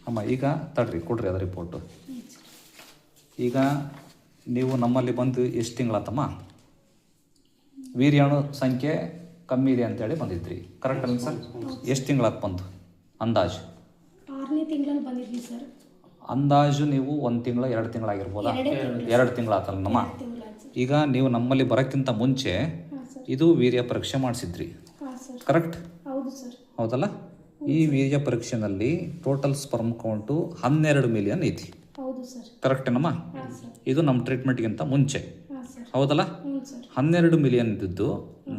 ಅಮ್ಮ ಈಗ ತಡ್ರಿ ಕೊಡ್ರಿ ಅದ ರಿಪೋರ್ಟು. ಈಗ ನೀವು ನಮ್ಮಲ್ಲಿ ಬಂದು ಎಷ್ಟು ತಿಂಗಳಾತಮ್ಮ? ವೀರ್ಯಾಣು ಸಂಖ್ಯೆ ಕಮ್ಮಿ ಇದೆ ಅಂತೇಳಿ ಬಂದಿದ್ರಿ, ಕರೆಕ್ಟ್ ಅಲ್ಲ ಸರ್? ಎಷ್ಟು ತಿಂಗಳಾತು ಬಂದು ಅಂದಾಜು? 6ನೇ ತಿಂಗಳಲ್ಲಿ ಬಂದಿದ್ವಿ ಸರ್. ಅಂದಾಜು ನೀವು 1 ತಿಂಗಳ 2 ತಿಂಗಳಾಗಿರ್ಬೋದಾ? 2 ತಿಂಗಳಾತಲ್ಲ ನಮ್ಮ. ಈಗ ನೀವು ನಮ್ಮಲ್ಲಿ ಬರೋಕ್ಕಿಂತ ಮುಂಚೆ ಇದು ವೀರ್ಯ ಪರೀಕ್ಷೆ ಮಾಡಿಸಿದ್ರಿ, ಕರೆಕ್ಟ್? ಹೌದಲ್ಲ? ಈ ವೀರ್ಯ ಪರೀಕ್ಷೆನಲ್ಲಿ ಟೋಟಲ್ ಸ್ಪರ್ಮ್ ಕೌಂಟು 12 ಮಿಲಿಯನ್ ಐತಿ, ಕರೆಕ್ಟೇನಮ್ಮ? ಇದು ನಮ್ಮ ಟ್ರೀಟ್ಮೆಂಟ್ಗಿಂತ ಮುಂಚೆ, ಹೌದಲ್ಲ? 12 ಮಿಲಿಯನ್ ಇದ್ದದ್ದು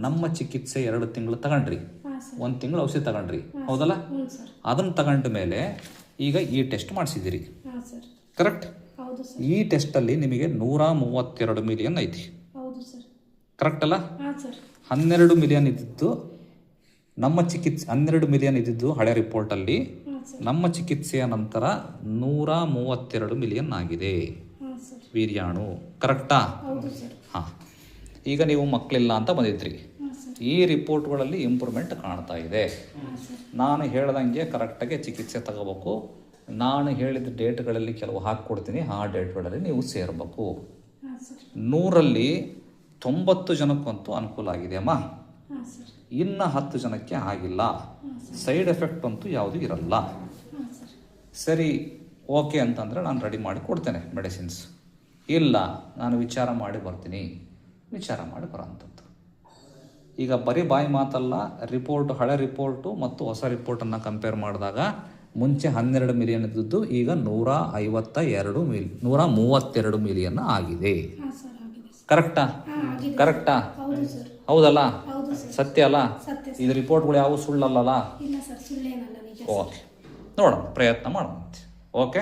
ನಮ್ಮ ಚಿಕಿತ್ಸೆ 2 ತಿಂಗಳು ತಗೊಂಡ್ರಿ, 1 ತಿಂಗಳು ಔಷಧಿ ತಗೊಂಡ್ರಿ, ಹೌದಲ್ಲ? ಅದನ್ನು ತಗೊಂಡ ಮೇಲೆ ಈಗ ಈ ಟೆಸ್ಟ್ ಮಾಡಿಸಿದಿರಿ, ಕರೆಕ್ಟ್? ಈ ಟೆಸ್ಟಲ್ಲಿ ನಿಮಗೆ 132 ಮಿಲಿಯನ್ ಐತಿ, ಕರೆಕ್ಟ್ ಅಲ್ಲ? 12 ಮಿಲಿಯನ್ ಇದ್ದಿದ್ದು ನಮ್ಮ ಚಿಕಿತ್ಸೆ, 12 ಮಿಲಿಯನ್ ಇದ್ದಿದ್ದು ಹಳೆ ರಿಪೋರ್ಟಲ್ಲಿ ನಮ್ಮ ಚಿಕಿತ್ಸೆಯ ನಂತರ 132 ಮಿಲಿಯನ್ ಆಗಿದೆ ವೀರ್ಯಾಣು, ಕರೆಕ್ಟಾ? ಹಾಂ. ಈಗ ನೀವು ಮಕ್ಕಳಿಲ್ಲ ಅಂತ ಬಂದಿದ್ರಿ, ಈ ರಿಪೋರ್ಟ್ಗಳಲ್ಲಿ ಇಂಪ್ರೂವ್ಮೆಂಟ್ ಕಾಣ್ತಾ ಇದೆ. ನಾನು ಹೇಳ್ದಂಗೆ ಕರೆಕ್ಟಾಗಿ ಚಿಕಿತ್ಸೆ ತಗೋಬೇಕು. ನಾನು ಹೇಳಿದ ಡೇಟ್ಗಳಲ್ಲಿ ಕೆಲವು ಹಾಕ್ಕೊಡ್ತೀನಿ, ಆ ಡೇಟ್ಗಳಲ್ಲಿ ನೀವು ಸೇರಬೇಕು. 100ರಲ್ಲಿ 90 ಜನಕ್ಕಂತೂ ಅನುಕೂಲ ಆಗಿದೆ ಅಮ್ಮ, ಇನ್ನು 10 ಜನಕ್ಕೆ ಆಗಿಲ್ಲ. ಸೈಡ್ ಎಫೆಕ್ಟ್ ಅಂತೂ ಯಾವುದೂ ಇರಲ್ಲ. ಸರಿ, ಓಕೆ ಅಂತಂದರೆ ನಾನು ರೆಡಿ ಮಾಡಿ ಕೊಡ್ತೇನೆ ಮೆಡಿಸಿನ್ಸ್. ಇಲ್ಲ, ನಾನು ವಿಚಾರ ಮಾಡಿ ಬರ್ತೀನಿ, ವಿಚಾರ ಮಾಡಿ ಬರೋಂಥದ್ದು. ಈಗ ಬರೀ ಬಾಯಿ ಮಾತಲ್ಲ, ರಿಪೋರ್ಟು, ಹಳೆ ರಿಪೋರ್ಟು ಮತ್ತು ಹೊಸ ರಿಪೋರ್ಟನ್ನು ಕಂಪೇರ್ ಮಾಡಿದಾಗ ಮುಂಚೆ 12 ಮಿಲಿಯನ್ ಇದ್ದದ್ದು ಈಗ 132 ಮಿಲಿಯನ್ ಆಗಿದೆ, ಕರೆಕ್ಟಾ? ಕರೆಕ್ಟಾ? ಹೌದಲ್ಲ? ಸತ್ಯ ಅಲ್ಲ? ಇದು ರಿಪೋರ್ಟ್ಗಳು ಯಾವ ಸುಳ್ಳಲ್ಲ? ಓಕೆ, ನೋಡೋಣ, ಪ್ರಯತ್ನ ಮಾಡೋಣ. ಓಕೆ.